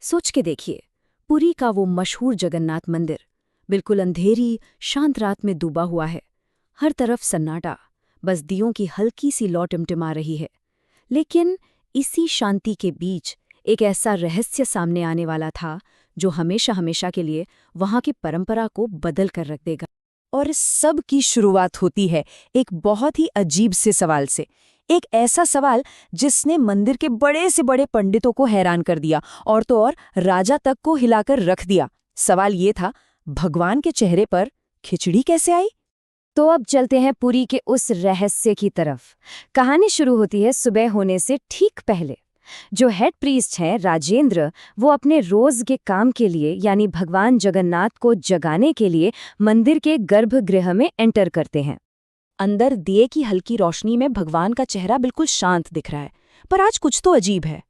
सोच के देखिए, पुरी का वो मशहूर जगन्नाथ मंदिर बिल्कुल अंधेरी शांत रात में डूबा हुआ है। हर तरफ सन्नाटा, बस दियों की हल्की सी लौ टिमटिमा रही है। लेकिन इसी शांति के बीच एक ऐसा रहस्य सामने आने वाला था जो हमेशा हमेशा के लिए वहां की परंपरा को बदल कर रख देगा। और इस सब की शुरुआत होती है एक बहुत ही अजीब से सवाल से। एक ऐसा सवाल जिसने मंदिर के बड़े से बड़े पंडितों को हैरान कर दिया और तो और राजा तक को हिलाकर रख दिया। सवाल ये था, भगवान के चेहरे पर खिचड़ी कैसे आई? तो अब चलते हैं पुरी के उस रहस्य की तरफ। कहानी शुरू होती है सुबह होने से ठीक पहले। जो हेड प्रीस्ट हैं राजेंद्र, वो अपने रोज के काम के लिए यानी भगवान जगन्नाथ को जगाने के लिए मंदिर के गर्भगृह में एंटर करते हैं। अंदर दिए की हल्की रोशनी में भगवान का चेहरा बिल्कुल शांत दिख रहा है, पर आज कुछ तो अजीब है।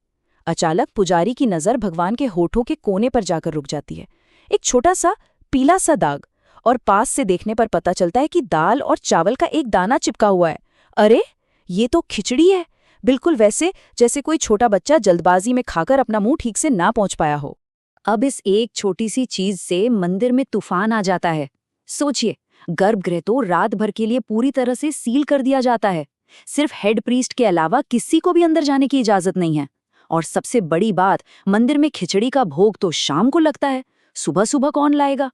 अचानक पुजारी की नजर भगवान के होठों के कोने पर जाकर रुक जाती है। एक छोटा सा पीला सा दाग, और पास से देखने पर पता चलता है कि दाल और चावल का एक दाना चिपका हुआ है। अरे, ये तो खिचड़ी है, बिल्कुल वैसे जैसे कोई छोटा बच्चा जल्दबाजी में खाकर अपना मुंह ठीक से ना पहुंच पाया हो। अब इस एक छोटी सी चीज से मंदिर में तूफान आ जाता है। सोचिए, गर्भगृह तो रात भर के लिए पूरी तरह से सील कर दिया जाता है। सिर्फ हेड प्रीस्ट के अलावा किसी को भी अंदर जाने की इजाजत नहीं है। और सबसे बड़ी बात, मंदिर में खिचड़ी का भोग तो शाम को लगता है, सुबह सुबह कौन लाएगा?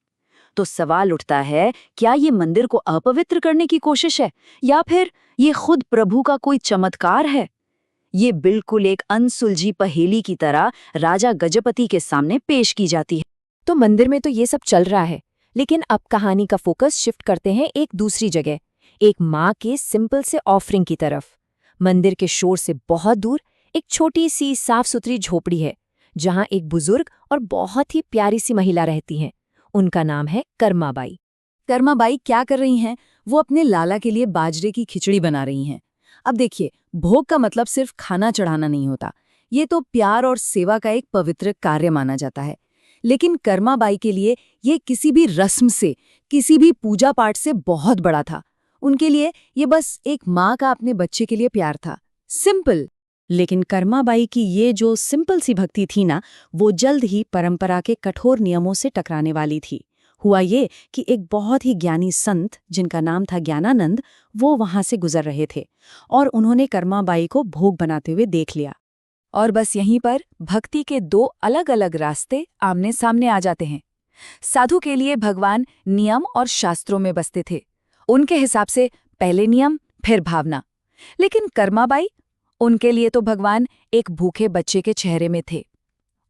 तो सवाल उठता है, क्या ये मंदिर को अपवित्र करने की कोशिश है या फिर ये खुद प्रभु का कोई चमत्कार है? ये बिल्कुल एक अनसुलझी पहेली की तरह राजा गजपति के सामने पेश की जाती है। तो मंदिर में तो ये सब चल रहा है, लेकिन अब कहानी का फोकस शिफ्ट करते हैं एक दूसरी जगह, एक माँ के सिंपल से ऑफरिंग की तरफ। मंदिर के शोर से बहुत दूर एक छोटी सी साफ सुथरी झोपड़ी है, जहाँ एक बुजुर्ग और बहुत ही प्यारी सी महिला रहती हैं। उनका नाम है कर्माबाई। कर्माबाई क्या कर रही हैं? वो अपने लाला के लिए बाजरे की खिचड़ी बना रही हैं। अब देखिए, भोग का मतलब सिर्फ खाना चढ़ाना नहीं होता, ये तो प्यार और सेवा का एक पवित्र कार्य माना जाता है। लेकिन कर्माबाई के लिए ये किसी भी रस्म से, किसी भी पूजा पाठ से बहुत बड़ा था। उनके लिए ये बस एक माँ का अपने बच्चे के लिए प्यार था, सिंपल। लेकिन कर्माबाई की ये जो सिंपल सी भक्ति थी ना, वो जल्द ही परंपरा के कठोर नियमों से टकराने वाली थी। हुआ ये कि एक बहुत ही ज्ञानी संत, जिनका नाम था ज्ञानानंद, वो वहां से गुजर रहे थे और उन्होंने कर्माबाई को भोग बनाते हुए देख लिया। और बस यहीं पर भक्ति के दो अलग अलग रास्ते आमने सामने आ जाते हैं। साधु के लिए भगवान नियम और शास्त्रों में बसते थे। उनके हिसाब से पहले नियम फिर भावना। लेकिन कर्माबाई, उनके लिए तो भगवान एक भूखे बच्चे के चेहरे में थे।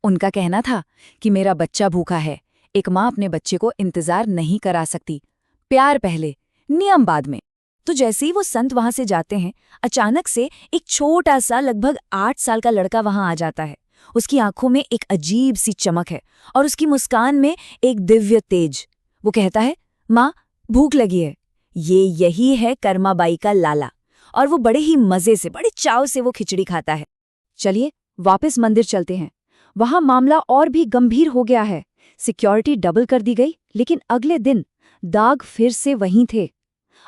उनका कहना था कि मेरा बच्चा भूखा है, एक माँ अपने बच्चे को इंतजार नहीं करा सकती, प्यार पहले, नियम बाद में। तो जैसे ही वो संत वहां से जाते हैं, अचानक से एक छोटा सा लगभग 8 साल का लड़का वहां आ जाता है। उसकी आंखों में एक अजीब सी चमक है और उसकी मुस्कान में एक दिव्य तेज। वो कहता है, माँ भूख लगी है। यही है कर्माबाई का लाला, और वो बड़े ही मजे से, बड़े चाव से वो खिचड़ी खाता है। चलिए वापस मंदिर चलते हैं। वहां मामला और भी गंभीर हो गया है। सिक्योरिटी डबल कर दी गई, लेकिन अगले दिन दाग फिर से वहीं थे।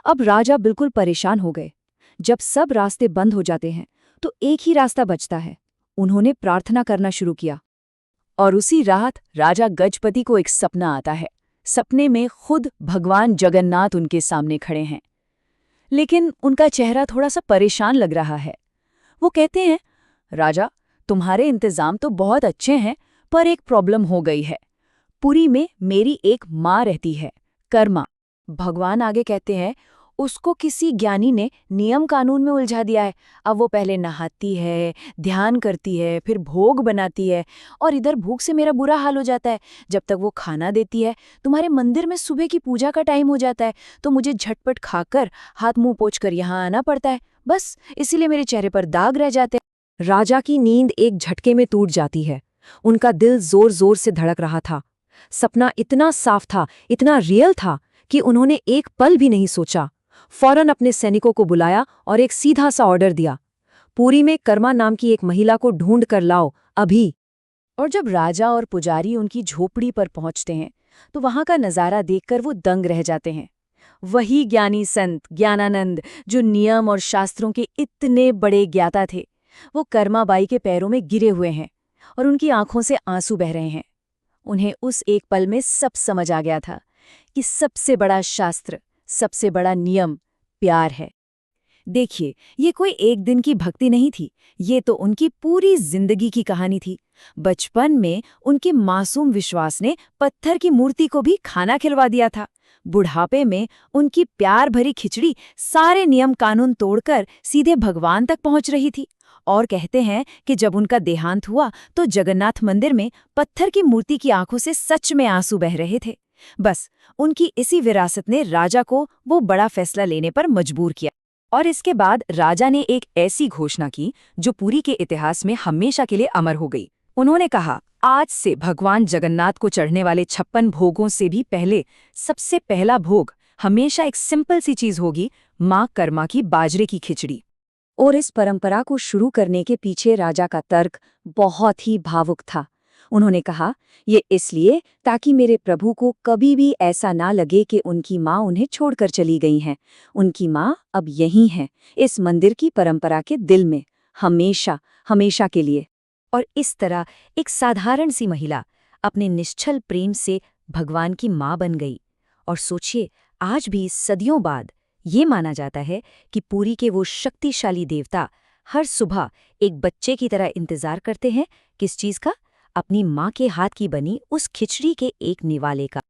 अब राजा बिल्कुल परेशान हो गए। जब सब रास्ते बंद हो जाते हैं तो एक ही रास्ता बचता है। उन्होंने प्रार्थना करना शुरू किया। और उसी रात राजा गजपति को एक सपना आता है। सपने में खुद भगवान जगन्नाथ उनके सामने खड़े हैं, लेकिन उनका चेहरा थोड़ा सा परेशान लग रहा है। वो कहते हैं, राजा तुम्हारे इंतजाम तो बहुत अच्छे हैं, पर एक प्रॉब्लम हो गई है। पुरी में मेरी एक माँ रहती है, कर्मा। भगवान आगे कहते हैं, उसको किसी ज्ञानी ने नियम कानून में उलझा दिया है। अब वो पहले नहाती है, ध्यान करती है, फिर भोग बनाती है, और इधर भूख से मेरा बुरा हाल हो जाता है। जब तक वो खाना देती है, तुम्हारे मंदिर में सुबह की पूजा का टाइम हो जाता है, तो मुझे झटपट खाकर हाथ मुंह पोंछकर यहाँ आना पड़ता है। बस इसीलिए मेरे चेहरे पर दाग रह जाते हैं। राजा की नींद एक झटके में टूट जाती है। उनका दिल जोर जोर से धड़क रहा था। सपना इतना साफ था, इतना रियल था कि उन्होंने एक पल भी नहीं सोचा। फौरन अपने सैनिकों को बुलाया और एक सीधा सा ऑर्डर दिया, पुरी में कर्मा नाम की एक महिला को ढूंढ कर लाओ, अभी। और जब राजा और पुजारी उनकी झोपड़ी पर पहुंचते हैं, तो वहां का नजारा देखकर वो दंग रह जाते हैं। वही ज्ञानी संत ज्ञानानंद, जो नियम और शास्त्रों के इतने बड़े ज्ञाता थे, वो कर्माबाई के पैरों में गिरे हुए हैं। और उनकी आंखों से आंसू बह रहे हैं। उन्हें उस एक पल में सब समझ आ गया था कि सबसे बड़ा शास्त्र, सबसे बड़ा नियम प्यार है। देखिए, ये कोई एक दिन की भक्ति नहीं थी, ये तो उनकी पूरी जिंदगी की कहानी थी। बचपन में उनके मासूम विश्वास ने पत्थर की मूर्ति को भी खाना खिलवा दिया था। बुढ़ापे में उनकी प्यार भरी खिचड़ी सारे नियम कानून तोड़कर सीधे भगवान तक पहुंच रही थी। और कहते हैं कि जब उनका देहांत हुआ तो जगन्नाथ मंदिर में पत्थर की मूर्ति की आंखों से सच में आंसू बह रहे थे। बस उनकी इसी विरासत ने राजा को वो बड़ा फैसला लेने पर मजबूर किया। और इसके बाद राजा ने एक ऐसी घोषणा की जो पुरी के इतिहास में हमेशा के लिए अमर हो गई। उन्होंने कहा, आज से भगवान जगन्नाथ को चढ़ने वाले 56 भोगों से भी पहले सबसे पहला भोग हमेशा एक सिंपल सी चीज होगी, माँ कर्मा की बाजरे की खिचड़ी। और इस परंपरा को शुरू करने के पीछे राजा का तर्क बहुत ही भावुक था। उन्होंने कहा, ये इसलिए ताकि मेरे प्रभु को कभी भी ऐसा ना लगे कि उनकी माँ उन्हें छोड़कर चली गई हैं। उनकी माँ अब यहीं है, इस मंदिर की परंपरा के दिल में, हमेशा हमेशा के लिए। और इस तरह एक साधारण सी महिला अपने निश्चल प्रेम से भगवान की माँ बन गई। और सोचिए, आज भी सदियों बाद ये माना जाता है कि पुरी के वो शक्तिशाली देवता हर सुबह एक बच्चे की तरह इंतजार करते हैं। किस चीज का? अपनी माँ के हाथ की बनी उस खिचड़ी के एक निवाले का।